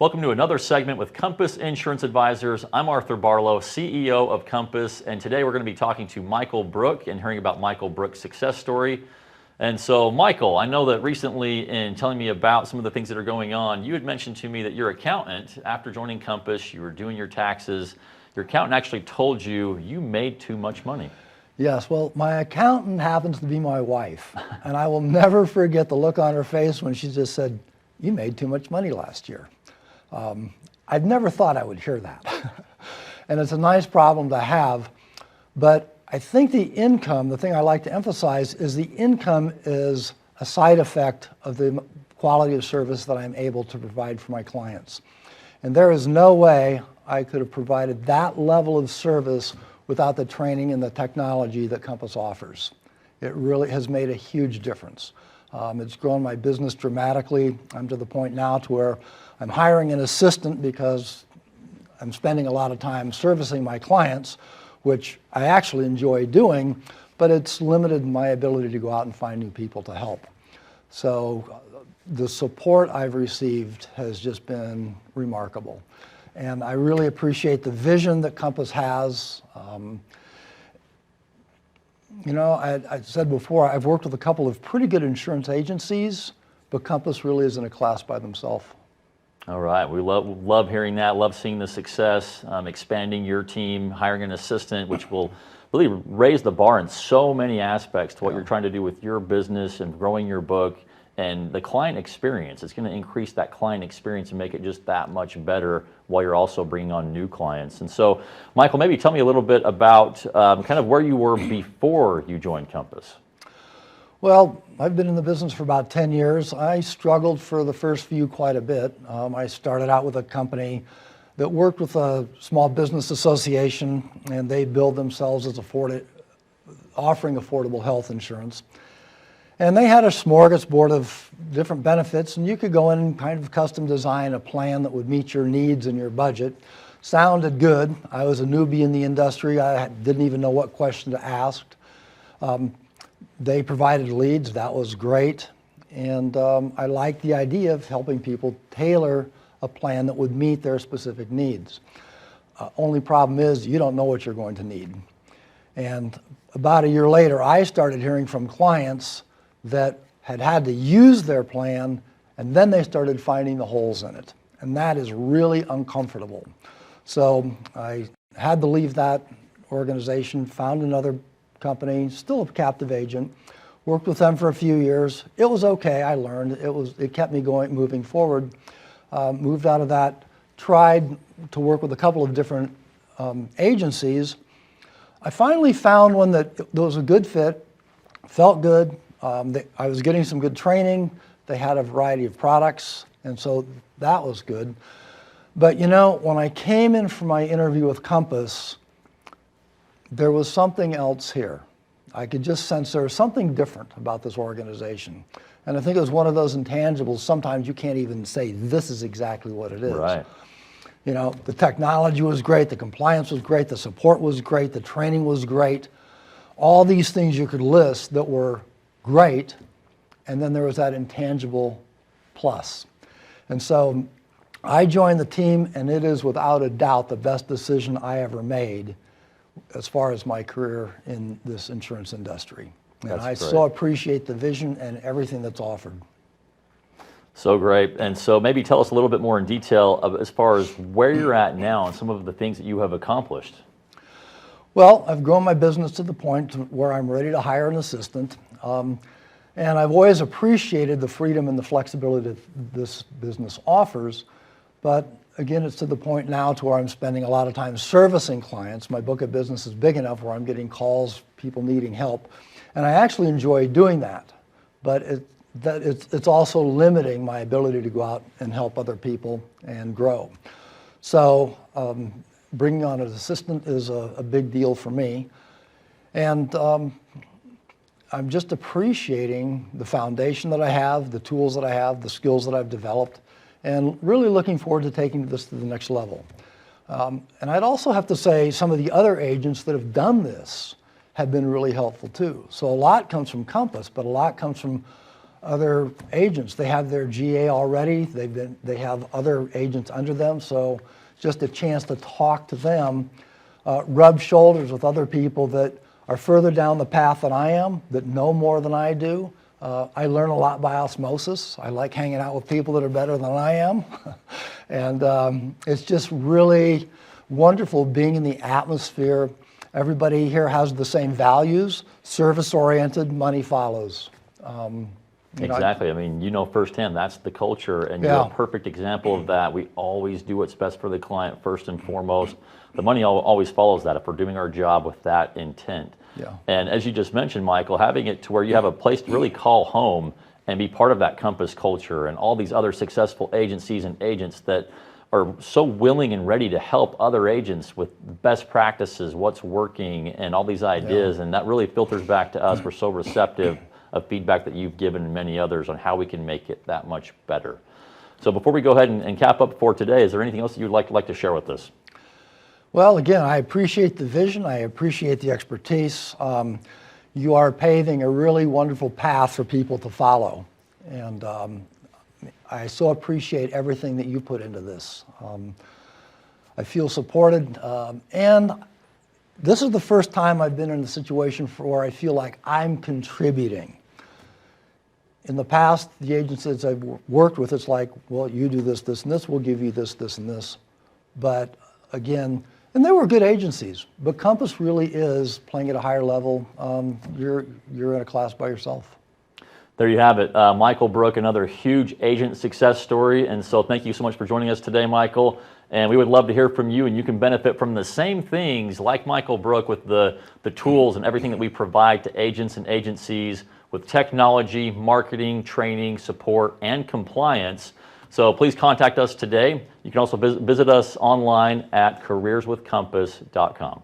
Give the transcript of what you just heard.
Welcome to another segment with Compass Insurance Advisors. I'm Arthur Barlow, CEO of Compass, and today we're going to be talking to Michale Brook and hearing about Michale Brook's success story. And so, Michale, I know that recently in telling me about some of the things that are going on, you had mentioned to me that your accountant, after joining Compass, you were doing your taxes. Your accountant actually told you you made too much money. Yes, well, my accountant happens to be my wife, and I will never forget the look on her face when she just said, "You made too much money last year." I'd never thought I would hear that. And it's a nice problem to have, but I think the income, the thing I like to emphasize is the income is a side effect of the quality of service that I'm able to provide for my clients. And there is no way I could have provided that level of service without the training and the technology that Compass offers. It really has made a huge difference. It's grown my business dramatically. I'm to the point now to where I'm hiring an assistant because I'm spending a lot of time servicing my clients, which I actually enjoy doing, but it's limited my ability to go out and find new people to help. So the support I've received has just been remarkable. And I really appreciate the vision that Compass has. You know, I said before, I've worked with a couple of pretty good insurance agencies, but Compass really is in a class by themselves. All right, we love hearing that, love seeing the success, expanding your team, hiring an assistant, which will really raise the bar in so many aspects to what you're trying to do with your business and growing your book and the client experience. It's going to increase that client experience and make it just that much better while you're also bringing on new clients. And so, Michale, maybe tell me a little bit about kind of where you were before you joined Compass. Well, I've been in the business for about 10 years. I struggled for the first few quite a bit. I started out with a company that worked with a small business association, and they billed themselves as offering affordable health insurance. And they had a smorgasbord of different benefits, and you could go in and kind of custom design a plan that would meet your needs and your budget. Sounded good. I was a newbie in the industry. I didn't even know what question to ask. They provided leads. That was great. And I liked the idea of helping people tailor a plan that would meet their specific needs. Only problem is you don't know what you're going to need. And about a year later, I started hearing from clients that had to use their plan, and then they started finding the holes in it. And that is really uncomfortable. So I had to leave that organization, found another company, still a captive agent, worked with them for a few years. It was okay, I learned. It kept me going, moving forward. Moved out of that, tried to work with a couple of different agencies. I finally found one that was a good fit, felt good. I was getting some good training. They had a variety of products, and so that was good. But you know, when I came in for my interview with Compass, there was something else here. I could just sense there was something different about this organization. And I think it was one of those intangibles. Sometimes you can't even say this is exactly what it is. Right. You know, the technology was great, the compliance was great, the support was great, the training was great. All these things you could list that were great, and then there was that intangible plus. And so I joined the team, and it is without a doubt the best decision I ever made as far as my career in this insurance industry. And I so appreciate the vision and everything that's offered. So great. And so maybe tell us a little bit more in detail as far as where you're at now and some of the things that you have accomplished. Well, I've grown my business to the point where I'm ready to hire an assistant. And I've always appreciated the freedom and the flexibility that this business offers. But again, it's to the point now to where I'm spending a lot of time servicing clients. My book of business is big enough where I'm getting calls, people needing help. And I actually enjoy doing that. But it's also limiting my ability to go out and help other people and grow. So bringing on an assistant is a big deal for me. And I'm just appreciating the foundation that I have, the tools that I have, the skills that I've developed, and really looking forward to taking this to the next level. And I'd also have to say some of the other agents that have done this have been really helpful too. So a lot comes from Compass, but a lot comes from other agents. They have their GA already. They have other agents under them, so just a chance to talk to them, rub shoulders with other people that are further down the path than I am, that know more than I do. I learn a lot by osmosis. I like hanging out with people that are better than I am. And it's just really wonderful being in the atmosphere. Everybody here has the same values, service-oriented, money follows. Exactly. I mean, you know firsthand, that's the culture, and you're a perfect example of that. We always do what's best for the client first and foremost. The money always follows that if we're doing our job with that intent. Yeah. And as you just mentioned, Michael, having it to where you have a place to really call home and be part of that Compass culture and all these other successful agencies and agents that are so willing and ready to help other agents with best practices, what's working, and all these ideas. And that really filters back to us. We're so receptive of feedback that you've given and many others on how we can make it that much better. So before we go ahead and cap up for today, is there anything else that you'd like to share with us? Well, again, I appreciate the vision. I appreciate the expertise. You are paving a really wonderful path for people to follow. And I so appreciate everything that you put into this. I feel supported. And this is the first time I've been in a situation where I feel like I'm contributing. In the past, the agencies I've worked with, it's like, well, you do this, this, and this, we'll give you this, this, and this. But again, and they were good agencies, but Compass really is playing at a higher level. You're in a class by yourself. There you have it. Michael Brook, another huge agent success story. And so thank you so much for joining us today, Michael. And we would love to hear from you, and you can benefit from the same things like Michael Brook with the tools and everything that we provide to agents and agencies with technology, marketing, training, support, and compliance. So please contact us today. You can also visit us online at careerswithcompass.com.